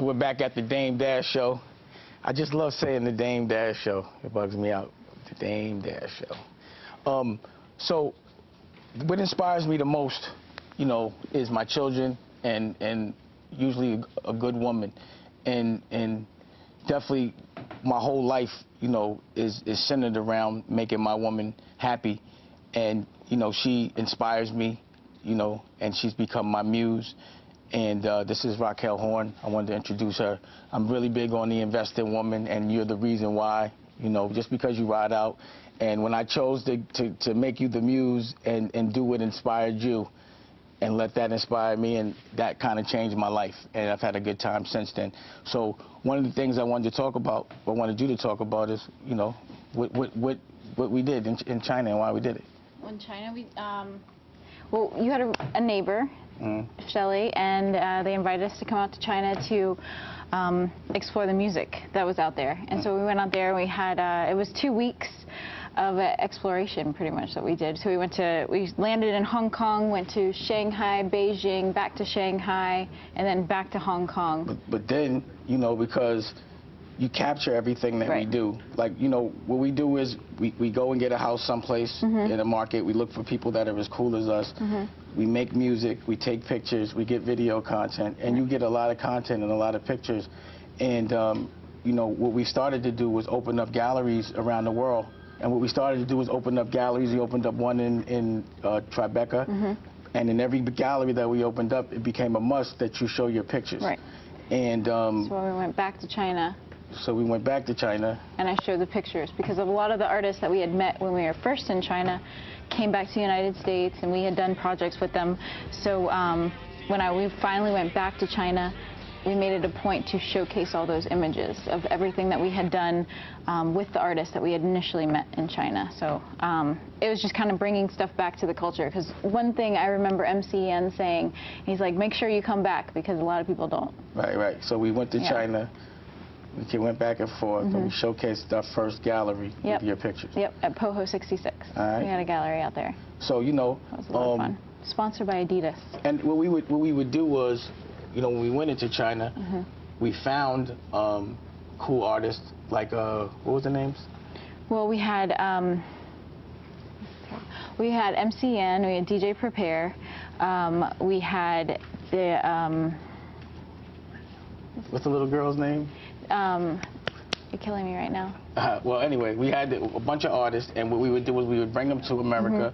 So we're back at the Dame Dash Show. I just love saying the Dame Dash Show. It bugs me out. The Dame Dash Show. So what inspires me the most, you know, is my children and usually a good woman. And definitely my whole life, you know, is centered around making my woman happy. And, you know, she inspires me, you know, and she's become my muse. And this is Raquel Horn. I wanted to introduce her. I'm really big on the investing woman, and you're the reason why, you know, just because you ride out. And when I chose to make you the muse and do what inspired you, and let that inspire me, and that kind of changed my life. And I've had a good time since then. So one of the things I wanted to talk about, or wanted you to talk about, is, you know, what we did in China and why we did it. In China, we, well, you had a neighbor, Shelly, and they invited us to come out to China to explore the music that was out there. And so we went out there, and we had, it was 2 weeks of exploration, pretty much, that we did. So we landed in Hong Kong, went to Shanghai, Beijing, back to Shanghai, and then back to Hong Kong. But then, you know, because you capture everything that we do. Like, you know, what we do is we go and get a house someplace in a market. We look for people that are as cool as us. We make music, we take pictures, we get video content, and you get a lot of content and a lot of pictures. And, you know, what we started to do was open up galleries around the world. And what we started to do was open up galleries. We opened up one in Tribeca. And in every gallery that we opened up, it became a must that you show your pictures. And so when we went back to China. So we went back to China. And I showed the pictures, because a lot of the artists that we had met when we were first in China came back to the United States, and we had done projects with them. So when we finally went back to China, we made it a point to showcase all those images of everything that we had done with the artists that we had initially met in China. So it was just kind of bringing stuff back to the culture, because one thing I remember MCN saying, he's like, make sure you come back, because a lot of people don't. Right. So we went to China. We went back and forth, and we showcased our first gallery with your pictures. At Poho 66. We had a gallery out there. So, you know, that was a lot of fun. Sponsored by Adidas. And what we would do was, you know, when we went into China, we found cool artists, like, what was the names? Well, we had MCN, we had DJ Prepare, we had the... what's the little girl's name? You're killing me right now. Well, anyway, we had a bunch of artists, and what we would do was we would bring them to America,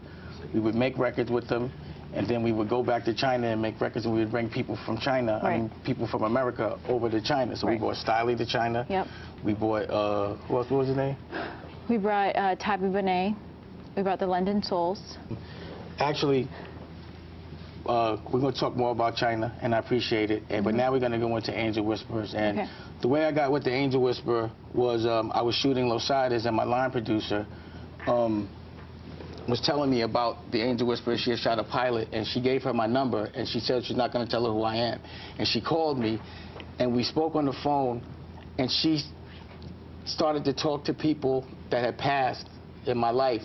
we would make records with them, and then we would go back to China and make records, and we would bring people from China, I mean, people from America over to China. So we brought Stylie to China. We brought, what was his name? We brought Tabu Bonet. We brought the London Souls. Actually, we're going to talk more about China, and I appreciate it. But now we're going to go into Angel Whisperers. And the way I got with the Angel Whisperer was I was shooting Losidas, and my line producer was telling me about the Angel Whisperer. She had shot a pilot, and she gave her my number, and she said she's not going to tell her who I am. And she called me, and we spoke on the phone, and she started to talk to people that had passed in my life.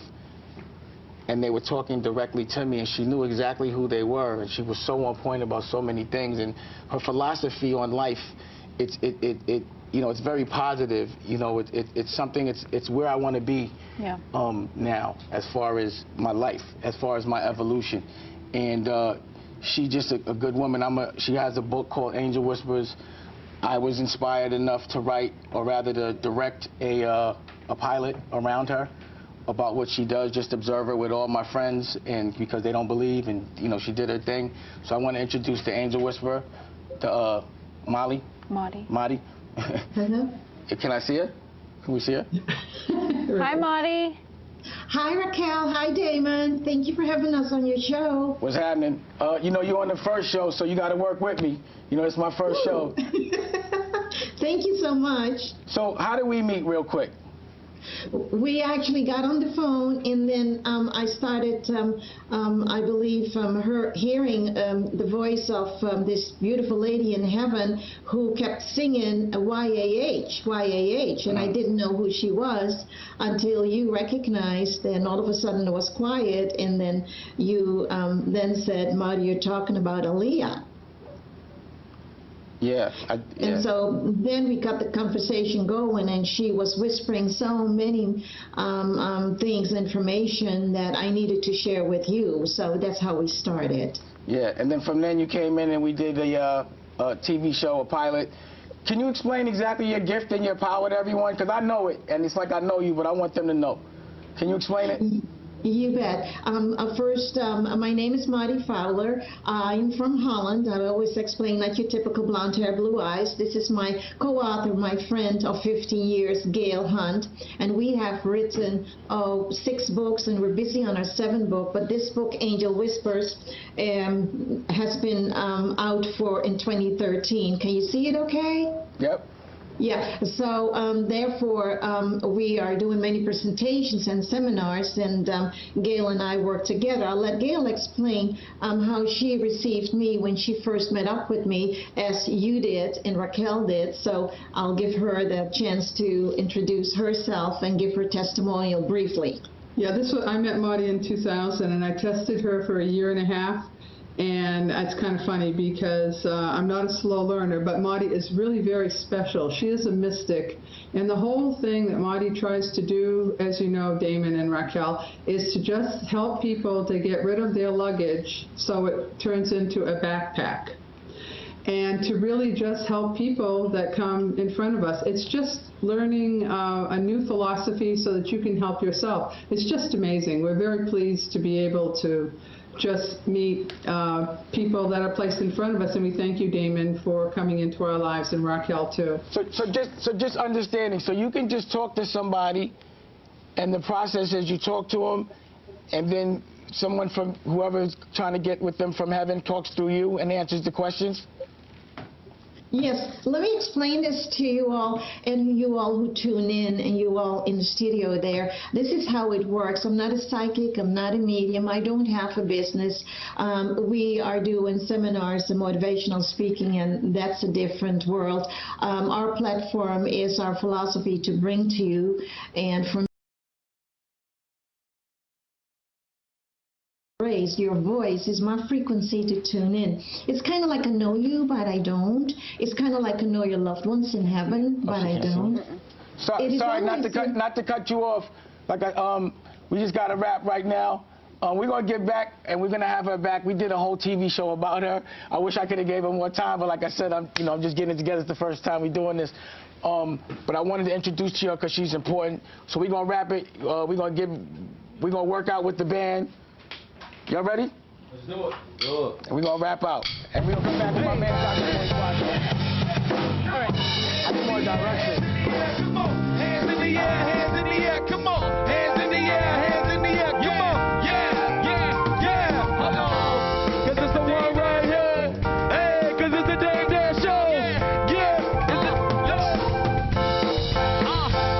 And they were talking directly to me, and she knew exactly who they were, and she was so on point about so many things. And her philosophy on life, you know, it's very positive. You know, it's something. It's where I want to be now, as far as my life, as far as my evolution. And she's just a good woman. She has a book called Angel Whisperers. I was inspired enough to write, or rather to direct a pilot around her, about what she does, just observe her with all my friends, and because they don't believe, and, you know, she did her thing. So I want to introduce the Angel Whisperer, to Madi. Hello. Can I see her? Can we see her? Hi, Madi. Hi, Raquel. Hi, Damon. Thank you for having us on your show. What's happening? You know, you're on the first show, so you got to work with me. You know, it's my first show. Thank you so much. So how did we meet, real quick? We actually got on the phone, and then I started, I believe, hearing the voice of this beautiful lady in heaven who kept singing YAH, YAH, and I didn't know who she was until you recognized, and all of a sudden it was quiet, and then you then said, Madi, you're talking about Aaliyah. Yeah. And so then we got the conversation going, and she was whispering so many things, information that I needed to share with you. So that's how we started. Yeah, and then from then you came in and we did a TV show, a pilot. Can you explain exactly your gift and your power to everyone? Because I know it, and it's like I know you, but I want them to know. Can you explain it? You bet. First, my name is Marty Fowler. I'm from Holland. I always explain, not your typical blonde hair, blue eyes. This is my co-author, my friend of 15 years, Gail Hunt. And we have written 6 books, and we're busy on our 7th book. But this book, Angel Whispers, has been out in 2013. Can you see it okay? Yep. Yeah, so therefore we are doing many presentations and seminars, and Gail and I work together. I'll let Gail explain how she received me when she first met up with me, as you did and Raquel did. So I'll give her the chance to introduce herself and give her testimonial briefly. Yeah, I met Marty in 2000, and I tested her for a year and a half. And it's kind of funny because I'm not a slow learner, but Marty is really very special. She is a mystic. And the whole thing that Marty tries to do, as you know, Damon and Raquel, is to just help people to get rid of their luggage so it turns into a backpack. And to really just help people that come in front of us. It's just learning a new philosophy so that you can help yourself. It's just amazing. We're very pleased to be able to just meet people that are placed in front of us, and we thank you, Damon, for coming into our lives, and Raquel too. So just understanding, so you can just talk to somebody, and the process is you talk to them, and then someone from whoever is trying to get with them from heaven talks through you and answers the questions? Yes, let me explain this to you all, and you all who tune in, and you all in the studio there. This is how it works. I'm not a psychic, I'm not a medium, I don't have a business. We are doing seminars and motivational speaking, and that's a different world. Our platform is our philosophy to bring to you, and for your voice is my frequency to tune in. It's kind of like I know you, but I don't. It's kind of like I know your loved ones in heaven, but I don't. Sorry, not to cut you off. Like we just got to wrap right now. We're gonna get back, and we're gonna have her back. We did a whole TV show about her. I wish I could have gave her more time, but like I said, I'm just getting it together. It's the first time we're doing this. But I wanted to introduce you because she's important. So we're gonna wrap it. We're gonna work out with the band. Y'all ready? Let's do it. Do it. And we're going to wrap out. And we're going to come back to my man, Dr. All right. I need more direction. Come on. Hands in the air, hands in the air. Come on. Hands in the air, hands in the air. Come on. Yeah, yeah, yeah. Uh-oh. Because it's the one right here. Hey, because it's the Dame Dash Show. Yeah.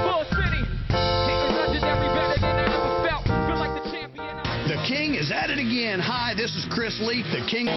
Full City. Hitting legendary better than I ever felt. Feel like the champion. The King is at it again. Hi, this is Chris Leaf, the King.